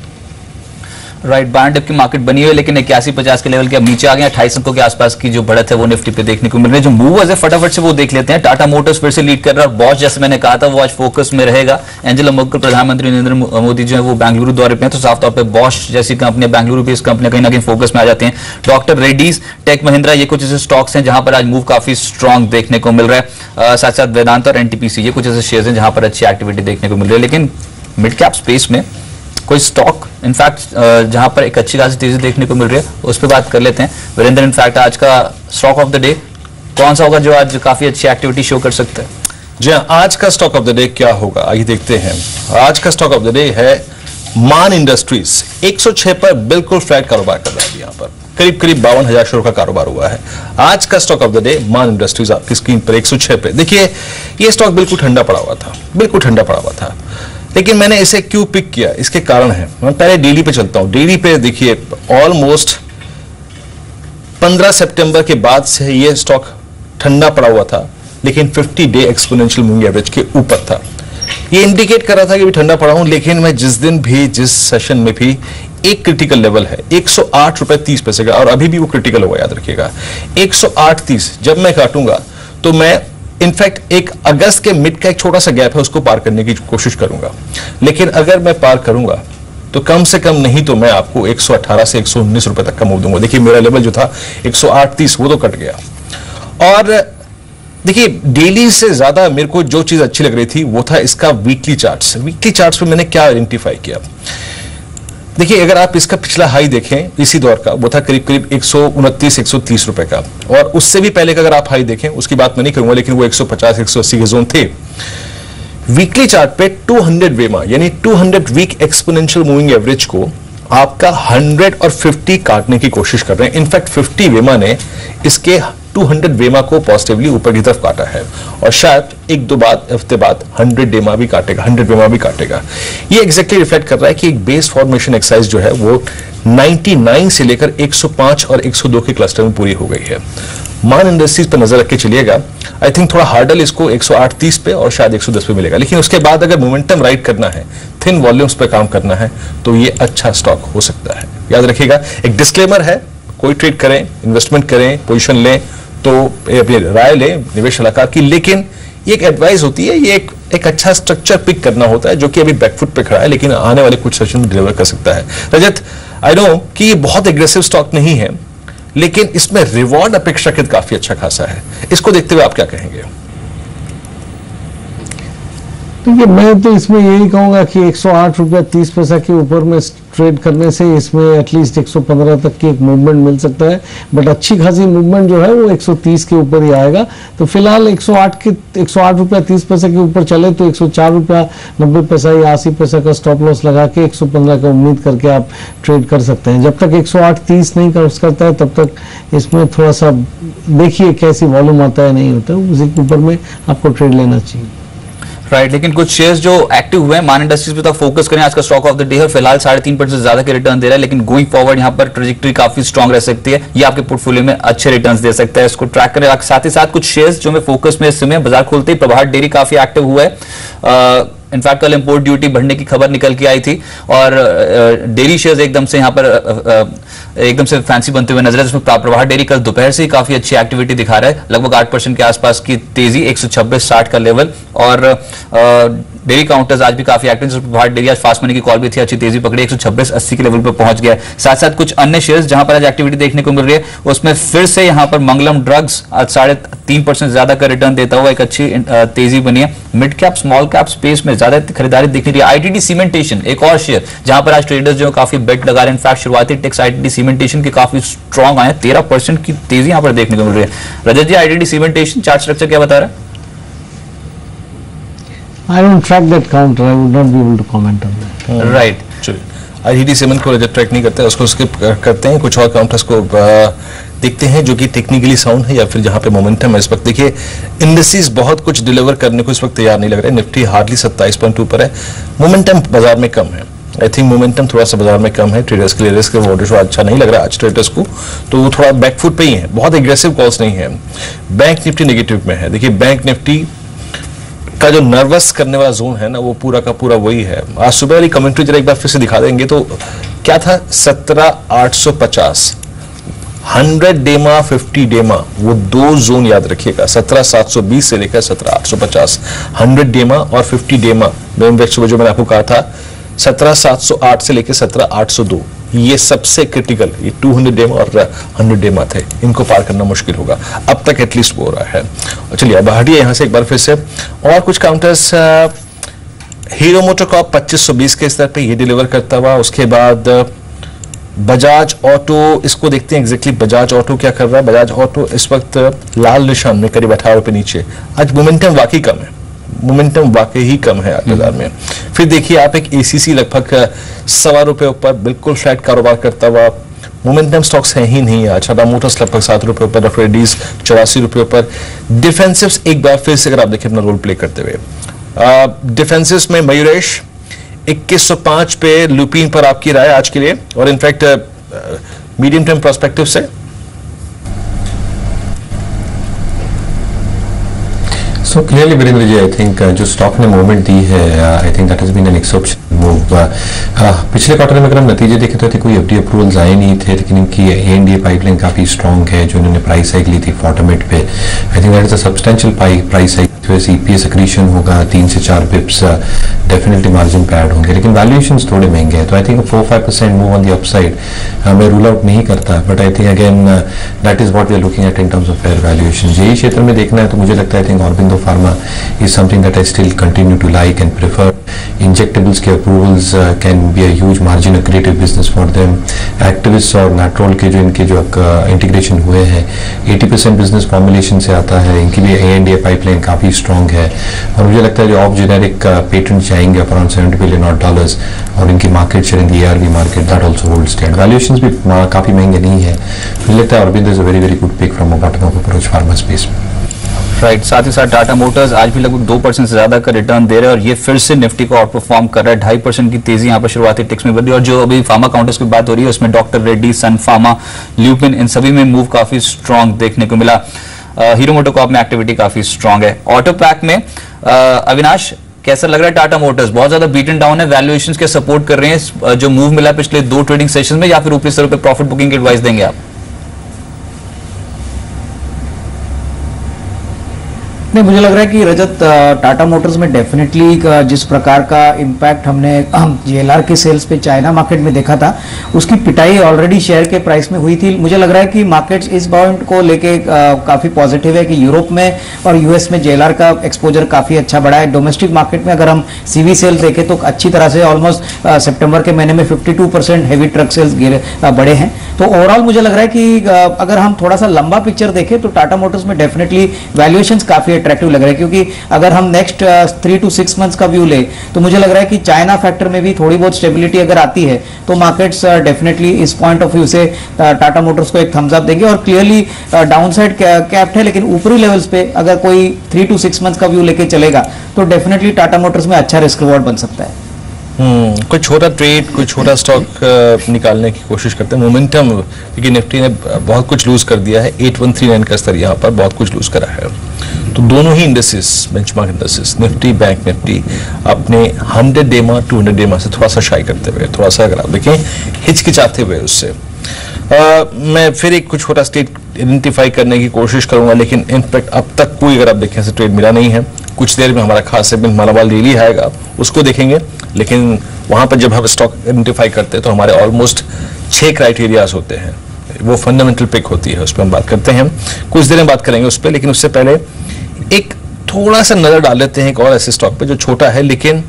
Right, buy dip की मार्केट बनी हुई है, लेकिन 81-50 के लेवल के अब नीचे आ गए। 28 अंकों के आसपास की जो बढ़त है वो निफ्टी पे देखने को मिल रही है। जो मूवर्स है फटाफट से वो देख लेते हैं। टाटा मोटर्स फिर से लीड कर रहा है और बॉश, जैसे मैंने कहा था, वो आज फोकस में रहेगा। एंजेला मर्केल, प्रधानमंत्री नरेंद्र मोदी जो है वो बेंगलुरु दौरे पे हैं, तो साफ तौर पर बॉश जैसी कंपनी, बेंगलुरु बेस्ड कंपनी कहीं ना कहीं फोकस में आ जाती हैं। डॉक्टर रेड्डीज, टेक महिंद्रा, ये कुछ ऐसे स्टॉक्स हैं जहां पर आज मूव काफी स्ट्रॉन्ग देखने को मिल रहा है। साथ साथ वेदांता और NTPC, ये कुछ ऐसे शेयर्स हैं जहां पर अच्छी एक्टिविटी देखने को मिल रही है। लेकिन मिड कैप स्पेस में कोई स्टॉक इनफैक्ट जहां पर एक अच्छी खासी तेजी देखने को मिल रही है, उस पर बात कर लेते हैं। वीरेंद्र, इनफैक्ट आज का स्टॉक ऑफ द डे कौन सा होगा जो आज काफी अच्छी एक्टिविटी शो कर सकता है? जी हाँ, आज का स्टॉक ऑफ द डे क्या होगा आइए देखते हैं। आज का स्टॉक ऑफ द डे है मान इंडस्ट्रीज। 106 पर बिल्कुल फ्लैट कारोबार कर रहा है। यहाँ पर करीब 52,000 करोड़ का कारोबार हुआ है। आज का स्टॉक ऑफ द डे मान इंडस्ट्रीज आपकी स्क्रीन पर 106 पे। देखिए ये स्टॉक बिल्कुल ठंडा पड़ा हुआ था, बिल्कुल ठंडा पड़ा हुआ था, लेकिन मैंने इसे क्यों पिक किया, इसके कारण है। मैं पहले डेली पे चलता हूं। डेली पे देखिए ऑलमोस्ट 15 सितंबर के बाद से ये स्टॉक ठंडा पड़ा हुआ था, लेकिन 50 डे एक्सपोनेंशियल मूविंग एवरेज के ऊपर था। ये इंडिकेट कर रहा था कि भी ठंडा पड़ा हूं, लेकिन मैं जिस दिन भी, जिस सेशन में भी, एक क्रिटिकल लेवल है ₹108.30 का, और अभी भी वो क्रिटिकल होगा, याद रखिएगा 108.30। जब मैं काटूंगा तो मैं इनफैक्ट एक अगस्त के मिड का एक छोटा सा गैप है उसको पार करने की कोशिश करूंगा, लेकिन अगर मैं पार करूंगा तो कम से कम नहीं तो मैं आपको 118 से 119 रुपए तक का मूव दूंगा। देखिए मेरा लेवल जो था 108.30 वो तो कट गया। और देखिए डेली से ज्यादा मेरे को जो चीज अच्छी लग रही थी वो था इसका वीकली चार्ट्स। वीकली चार्ट्स पे मैंने क्या आइडेंटिफाई किया, देखिए अगर आप इसका पिछला हाई देखें इसी दौर का, वो था करीब करीब 129-130 रुपए का, और उससे भी पहले का अगर आप हाई देखें, उसकी बात मैं नहीं करूंगा, लेकिन वो 150-180 के जोन थे। वीकली चार्ट पे 200 वेमा यानी 200 वीक एक्सपोनेंशियल मूविंग एवरेज को आपका 100 और 50 काटने की कोशिश कर रहे हैं। इनफैक्ट 50 वेमा ने इसके 200 वेमा को पॉजिटिवली ऊपर की तरफ काटा है, और शायद एक दो हफ्ते बाद 100 वेमा भी काटेगा, 100 वेमा भी काटेगा। ये एग्जैक्टली रिफ्लेक्ट कर रहा है कि एक बेस फॉर्मेशन एक्सरसाइज जो है वो 99 से लेकर 105 और 102 के क्लस्टर में पूरी हो गई है। मान इंडस्ट्रीज पर नजर रख के चलिएगा, आई थिंक थोड़ा हार्डल इसको 108-30 पे और शायद 110 पे मिलेगा, लेकिन उसके बाद अगर मोमेंटम राइड करना है, थिन वॉल्यूम्स पे काम करना है, तो ये अच्छा स्टॉक हो सकता है। याद रखिएगा, एक डिस्क्लेमर है, कोई ट्रेड करें, इन्वेस्टमेंट करें, पोजीशन लें तो अपनी राय लें निवेश सलाहकार की, लेकिन ये एक एडवाइस होती है, ये एक अच्छा स्ट्रक्चर पिक करना होता है जो कि अभी बैकफुट पे खड़ा है लेकिन आने वाले कुछ सेशन में डिलीवर कर सकता है। रजत, आई नो कि ये बहुत एग्रेसिव स्टॉक नहीं है लेकिन इसमें रिवॉर्ड अपेक्षाकृत काफी अच्छा खासा है, इसको देखते हुए आप क्या कहेंगे? देखिए, मैं तो इसमें यही कहूंगा कि 108 रुपया 30 पैसा के ऊपर में ट्रेड करने से इसमें एटलीस्ट 115 तक की एक मूवमेंट मिल सकता है, बट अच्छी खासी मूवमेंट जो है वो 130 के ऊपर ही आएगा। तो फिलहाल 108 रुपया 30 पैसे के ऊपर चले तो 104 रुपया 90 पैसा या 80 पैसा का स्टॉप लॉस लगा के 115 का उम्मीद करके आप ट्रेड कर सकते हैं। जब तक 108.30 नहीं क्रॉस करता है तब तक इसमें थोड़ा सा देखिए कैसी वॉल्यूम आता है, नहीं होता है, उसी के ऊपर में आपको ट्रेड लेना चाहिए। राइट, लेकिन कुछ शेयर्स जो एक्टिव हुए हैं, मान इंडस्ट्रीज पे तो फोकस करें, आज का स्टॉक ऑफ द डे है, फिलहाल 3.5% से ज्यादा के रिटर्न दे रहा है, लेकिन गोइंग फॉरवर्ड यहाँ पर ट्रेजेक्टरी काफी स्ट्रांग रह सकती है, ये आपके पोर्टफोलियो में अच्छे रिटर्न्स दे सकता है, इसको ट्रैक करें। साथ ही साथ कुछ शेयर्स जो मैं फोकस में इस समय बाजार खोलते ही प्रभात डेयरी काफी एक्टिव हुआ है। इनफैक्ट कल इंपोर्ट ड्यूटी बढ़ने की खबर निकल के आई थी और डेयरी शेयर्स एकदम से यहाँ पर एकदम से फैंसी बनते हुए नजर है, जिसमें प्रभात डेयरी कल दोपहर से ही काफी अच्छी एक्टिविटी दिखा रहा है, लगभग 8% के आसपास की तेजी, 126.60 का लेवल। और डेयरी काउंटर्स आज भी काफी एक्टिव, प्रभात डेयरी आज फास्ट मनी की कॉल भी थी, अच्छी तेजी पकड़ी, 126.80 के लेवल पर पहुंच गया है। साथ साथ कुछ अन्य शेयर्स जहां पर आज एक्टिविटी देखने को मिल रही है, उसमें फिर से यहां पर मंगलम ड्रग्स आज 3.5% ज्यादा का रिटर्न देता हुआ एक अच्छी तेजी बनी है। Mid cap small cap space में ज्यादा खरीदारी दिखनी रही है। आईटीडी सीमेंटेशन एक और शेयर जहां पर आज ट्रेडर्स जो काफी बेट लगा रहे हैं, इनफैक्ट शुरुआती टेक्स आईटीडी सीमेंटेशन के काफी स्ट्रॉन्ग आए, 13% की तेजी यहां पर देखने को मिल रही है। रजत जी, आईटीडी सीमेंटेशन चार्ट स्ट्रक्चर क्या बता रहा है? I don't track that counter. I would not be able to comment on that. Right, चलिए आईटीडी सीमेंट को रजत ट्रैक नहीं करते, उसको स्किप करते हैं, कुछ और काउंटर्स को देखते हैं जो कि टेक्निकली साउंड है या फिर जहां पे मोमेंटम है। इस वक्त देखिए इंडस्ट्रीज बहुत कुछ डिलीवर करने को इस वक्त तैयार नहीं लग रहा है, निफ्टी हार्डली 27.2 पर है, मोमेंटम बाजार में कम है। आई थिंक मोमेंटम थोड़ा सा बाजार में कम है, ट्रेडर्स के लिए रिस्क रिवॉर्ड अच्छा नहीं लग रहा है आज ट्रेडर्स को, तो वो थोड़ा बैकफुट पे ही है, बहुत एग्रेसिव कॉल्स नहीं है। बैंक निफ्टी नेगेटिव में है। देखिए बैंक निफ्टी का जो नर्वस करने वाला जोन है ना, वो पूरा का पूरा वही है। आज सुबह वाली कमेंट्री जरा एक बार फिर से दिखा देंगे तो क्या था, 17,850 100 डेमा 50 डेमा, वो दो जोन याद रखिएगा, 17,720 से लेकर 17,850 100 डेमा और 50 डेमा। सुबह जो मैंने आपको कहा था 17,708 से लेकर 17,802, ये सबसे क्रिटिकल, ये 200 डेमा और 100 डेमा थे, इनको पार करना मुश्किल होगा, अब तक एटलीस्ट वो हो रहा है। चलिए अब हटिए यहाँ से एक बार फिर से, और कुछ काउंटर्स, हीरो मोटोकॉर्प 2520 के स्तर पे ये डिलीवर करता हुआ, उसके बाद बजाज ऑटो, इसको देखते हैं एग्जैक्टली बजाज ऑटो क्या कर रहा है। बजाज ऑटो इस वक्त लाल निशान में करीब 18 रुपए नीचे, आज मोमेंटम वाकई कम है, मोमेंटम वाकई ही कम है बाजार में। फिर देखिए आप एक एसीसी लगभग ₹1.25 ऊपर बिल्कुल फ्लैट कारोबार करता हुआ, मोमेंटम स्टॉक्स हैं ही नहीं आज। टाटा मोटर्स लगभग 7 रुपए ऊपर, रेफरेडीज 84 रुपए ऊपर। डिफेंसिव्स एक बार फिर से अगर आप देखिए अपना रोल प्ले करते हुए, डिफेंसिव्स में मयूरेश 2105 पे, लुपिन पर आपकी राय आज के लिए, और इनफैक्ट मीडियम टर्म प्रोस्पेक्टिव से so clearly Virendra ji, I think जो स्टॉक ने मूवमेंट दी है, I think that has been an exceptional move. पिछले क्वार्टर में अगर हम नतीजे देखे तो कोई एफडी अप्रूवल्स आए नहीं थे, लेकिन इनकी एएनडीए पाइपलाइन काफी स्ट्रॉन्ग है, जो इन्होंने प्राइस हाइक ली थी फॉर्टमेट पे, I think that is a substantial price hike, EPS accretion होगा 3 से 4 बिप्स, डेफिनेटली मार्जिन पे ऐड होंगे, लेकिन वैल्यूएशंस थोड़े महंगे हैं, तो आई थिंक 4-5% मूव ऑन द अपसाइड मैं रूल आउट नहीं करता, but I think again that is what we are looking at in terms of fair valuation. यही क्षेत्र में देखना है तो मुझे लगता है I think Aurobindo pharma is something that I still continue to like and prefer. Injectables के approvals can be a huge margin accretive business for them. Activists और Natrol के जो इनके जो integration हुए हैं, 80% business formulation से आता है, इनकी भी A&A pipeline काफी strong है, और मुझे लगता है जो ऑफ जेनेरिक पेटेंट चाहेंगे around $70 billion और इनकी market share in the ARV market that also holds stand. Valuations भी काफी महंगे नहीं है, मुझे लगता है Aurobindo is a very good pick from bottom of approach pharma space. Right, साथ ही साथ टाटा मोटर्स आज भी लगभग 2% से ज्यादा का रिटर्न दे रहे हैं, और ये फिर से निफ्टी को आउट परफॉर्म कर रहा है, 2.5% की तेजी यहाँ पर शुरुआती टिक्स में बढ़ी। और जो अभी फार्मा काउंटर्स की बात हो रही है उसमें डॉक्टर रेड्डी, सन फार्मा, ल्यूपिन, इन सभी में मूव काफी स्ट्रांग देखने को मिला। हीरो मोटोकॉर्प में एक्टिविटी काफी स्ट्रांग है। ऑटो पैक में अविनाश कैसा लग रहा है टाटा मोटर्स? बहुत ज्यादा बीटन डाउन है, वैल्यूएशंस के सपोर्ट कर रहे हैं जो मूव मिला पिछले 2 ट्रेडिंग सेशन में, या फिर ऊपरी स्तर पर प्रॉफिट बुकिंग की एडवाइस देंगे आप? नहीं, मुझे लग रहा है कि रजत टाटा मोटर्स में डेफिनेटली जिस प्रकार का इम्पैक्ट हमने JLR के सेल्स पे चाइना मार्केट में देखा था, उसकी पिटाई ऑलरेडी शेयर के प्राइस में हुई थी। मुझे लग रहा है कि मार्केट्स इस पॉइंट को लेके काफी पॉजिटिव है कि यूरोप में और यूएस में JLR का एक्सपोजर काफी अच्छा बढ़ा है। डोमेस्टिक मार्केट में अगर हम CV सेल्स देखें तो अच्छी तरह से ऑलमोस्ट सितंबर के महीने में 52% हेवी ट्रक सेल्स बढ़े हैं। तो ओवरऑल मुझे लग रहा है कि अगर हम थोड़ा सा लंबा पिक्चर देखें तो टाटा मोटर्स में डेफिनेटली वैल्यूएशंस काफी अट्रैक्टिव लग रहा है, क्योंकि अगर हम नेक्स्ट 3 to 6 मंथ्स का व्यू ले तो मुझे लग रहा है कि चाइना फैक्टर में भी थोड़ी बहुत स्टेबिलिटी अगर आती है तो मार्केट्स डेफिनेटली इस पॉइंट ऑफ व्यू से टाटा मोटर्स को एक थम्स अप देंगे। और क्लियरली डाउनसाइड कैप्ड है, लेकिन ऊपरी लेवल्स पे अगर कोई 3 to 6 मंथ्स का व्यू लेके चलेगा तो डेफिनेटली टाटा मोटर्स में अच्छा रिस्क रिवॉर्ड बन सकता है। कोई छोटा ट्रेड, कोई छोटा स्टॉक निकालने की कोशिश करते हैं। मोमेंटम, क्योंकि निफ्टी ने बहुत कुछ लूज कर दिया है, 8139 का स्तर यहाँ पर बहुत कुछ लूज करा है। तो दोनों ही indices, benchmark indices, Nifty, bank Nifty अपने 100 डे मा 200 डे मा से थोड़ा सा शाई करते हुए, थोड़ा सा अगर आप देखें हिचकिचाते हुए उससे मैं फिर एक कुछ छोटा स्टेट आइडेंटिफाई करने की कोशिश करूंगा, लेकिन इनफैक्ट अब तक कोई अगर आप देखें से ट्रेड मिला नहीं है। कुछ देर में हमारा खास सेगमेंट मालामाल डेली आएगा, उसको देखेंगे, लेकिन वहां पर जब हम स्टॉक आइडेंटिफाई करते हैं तो हमारे ऑलमोस्ट 6 क्राइटेरियाज होते हैं, वो फंडामेंटल पिक होती है, उस पर हम बात करते हैं, कुछ देर में बात करेंगे उस पर। लेकिन उससे पहले एक थोड़ा सा नजर डाल लेते हैं एक और ऐसे स्टॉक पे जो छोटा है लेकिन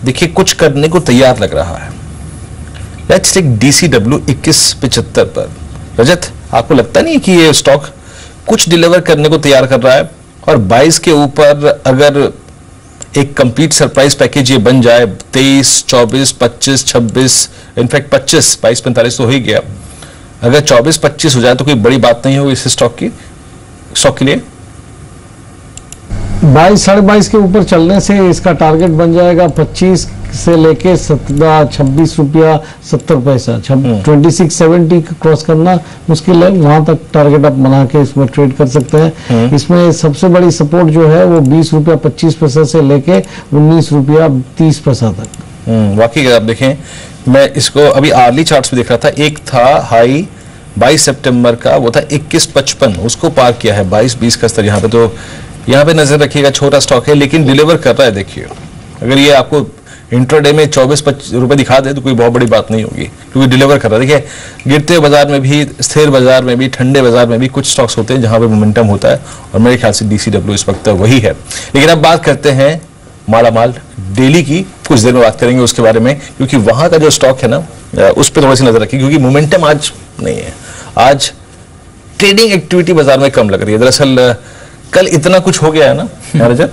देखिए कुछ करने को तैयार लग रहा है। लेट्स टेक DCW 2175 पर। रजत, आपको लगता नहीं कि ये स्टॉक कुछ डिलीवर करने को तैयार कर रहा है? और 22 के ऊपर अगर एक कंप्लीट सरप्राइज पैकेज ये बन जाए, 23, 24, 25, 26, इनफैक्ट 25, 22, 45 तो हो ही गया, अगर 24, 25 हो जाए तो कोई बड़ी बात नहीं होगी इस स्टॉक के लिए। 22, 22.5 के ऊपर चलने से इसका टारगेट बन जाएगा 25 से लेके 26 रुपया 70 पैसा। 2670 क्रॉस करना मुश्किल है, वहां तक टारगेट आप बना के इसमें ट्रेड कर सकते हैं। इसमें सबसे बड़ी सपोर्ट जो है वो 20 रुपया 25 पैसा से लेके 19 रुपया 30 पैसा तक। वाकई अगर आप देखें, मैं इसको अभी आर्ली चार्ट्स पे देख रहा था, एक था हाई 22 सितंबर का, वो था 2155, उसको पार किया है 22-20 का स्तर यहाँ पे। तो यहाँ पे नजर रखिएगा, छोटा स्टॉक है लेकिन डिलीवर कर रहा है। देखिए अगर ये आपको इंट्राडे में 24-25 रुपए दिखा दे तो कोई बहुत बड़ी बात नहीं होगी, क्योंकि डिलीवर कर रहा है। देखिए गिरते बाजार में भी, स्थिर बाजार में भी, ठंडे बाजार में भी कुछ स्टॉक्स होते हैं जहां पे मोमेंटम होता है, और मेरे ख्याल से DCW इस वक्त वही है। लेकिन अब बात करते हैं मालामाल डेली की, कुछ देर में बात करेंगे उसके बारे में, क्योंकि वहां का जो स्टॉक है ना उस पर थोड़ी सी नजर रखिए, क्योंकि मोमेंटम आज नहीं है। आज ट्रेडिंग एक्टिविटी बाजार में कम लग रही है। दरअसल कल इतना कुछ हो गया है ना रजत,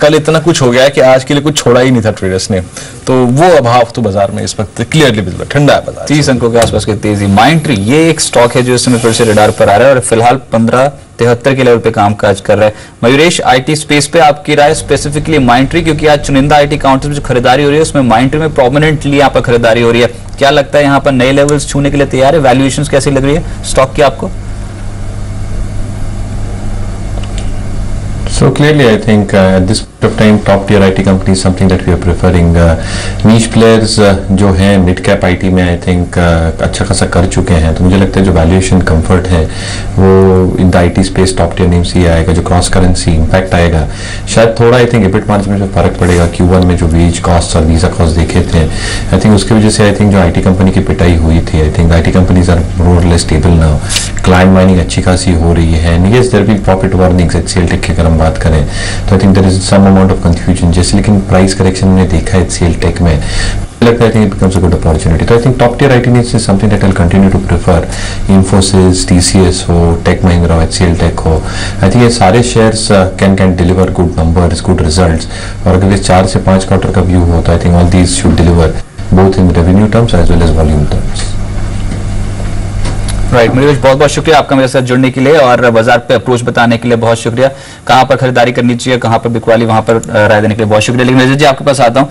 कल इतना कुछ हो गया है कि आज के लिए कुछ छोड़ा ही नहीं था ट्रेडर्स ने, तो वो अभाव तो बाजार में इस वक्त क्लियरली विजिबल, ठंडा है बाजार। 30 अंकों के आसपास की तेजी। माइंट्री ये एक स्टॉक है जो इस समय फिर से रडार पर आ रहा है और फिलहाल 1573 के लेवल पे कामकाज कर रहा है। मयूरेश, IT स्पेस पे आपकी राय, स्पेसिफिकली माइंट्री, क्योंकि आज चुनिंदा IT काउंटर में जो खरीदारी हो रही है उसमें माइंट्री में प्रोमिनेंटली यहाँ पर खरीदारी हो रही है। क्या लगता है यहाँ पर नए लेवल्स छूने के लिए तैयार है? वैल्यूएशन कैसी लग रही है स्टॉक की आपको? So clearly, I think at this point of time, top tier IT company is something that we are preferring. Niche players जो हैं mid cap IT में I think अच्छा खासा कर चुके हैं, तो मुझे लगता है जो valuation comfort है वो in the IT space top tier names ही आएगा। जो cross currency impact आएगा, शायद थोड़ा I think EBIT margin में जो फर्क पड़ेगा, Q1 में जो wage costs और visa costs देखे थे, I think उसकी वजह से I think जो IT कंपनी की पिटाई हुई थी, I think IT companies are more or less stable now. Client mining अच्छी खासी हो रही है, and yes there will be profit warnings HCLTech की अगर हम बात करें तो I think there is some amount of confusion जैसे, लेकिन प्राइस करेक्शन ने देखा है HCLTech में, लगता है I think it becomes a good opportunity. तो I think top tier IT names is something that I'll continue to prefer. Infosys, TCS हो, Tech Mahindra हो, HCLTech हो, I think ये सारे shares can deliver good numbers, good results. और अगर 4 से 5 quarter का व्यू हो तो I think all these should deliver both in revenue terms as well as volume terms. Right Mayuresh, बहुत बहुत शुक्रिया आपका मेरे साथ जुड़ने के लिए और बाजार पे अप्रोच बताने के लिए बहुत शुक्रिया। कहाँ पर खरीदारी करनी चाहिए, कहाँ पर बिकवाली, वहां पर राय देने के लिए बहुत शुक्रिया। लेकिन रजत जी आपके पास आता हूँ।